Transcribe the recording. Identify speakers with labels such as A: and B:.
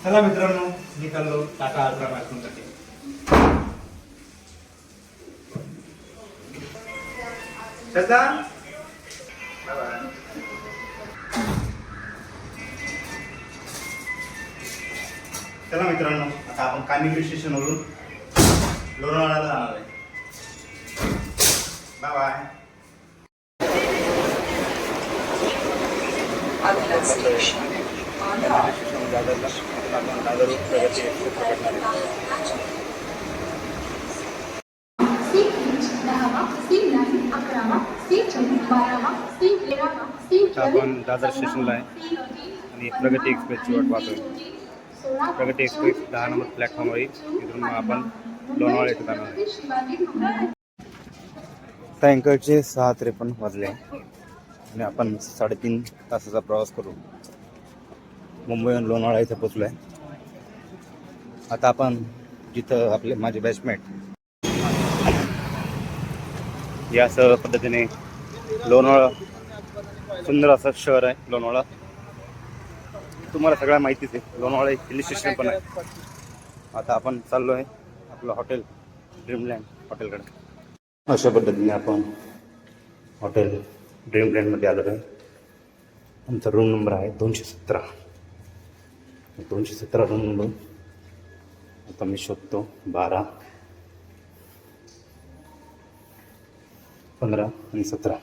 A: चला मित्रांनो, निघालो टाटा अल्ट्रा मॅरेथॉनसाठी. चला चला मित्रांनो, आता आपण कानिवली स्टेशनवरून लोणावळ्याला जाणार आहे. Bye bye. आपण दादर स्टेशनला आहे आणि प्रगती एक्सप्रेसची वाट पाहतोय. प्रगती एक्सप्रेस 10 नंबर प्लॅटफॉर्मवर येईल. इथून मग आपण लोणावळा येथे जाणार आहे. सायंकाळचे 6:53 वाजले आणि आपण 3.5 तासाचा प्रवास करू मुंबईहून लोणावळा इथे पोचलो आहे. आता आपण जिथं आपले माझे बॅचमेट या असं पद्धतीने लोणावळा सुंदर असं शहर आहे. लोणावळा तुम्हाला सगळ्या माहितीच आहे. लोणावळा एक हिल स्टेशन पण आहे. आता आपण चाललो आहे आपलं हॉटेल ड्रीमलँड हॉटेलकडे. अशा पद्धतीने आपण हॉटेल ड्रीमलँडमध्ये आलो आहे. आमचा रूम नंबर आहे 217. 217 रूम नंबर. आता मी शोधतो 12, 15 आणि 17.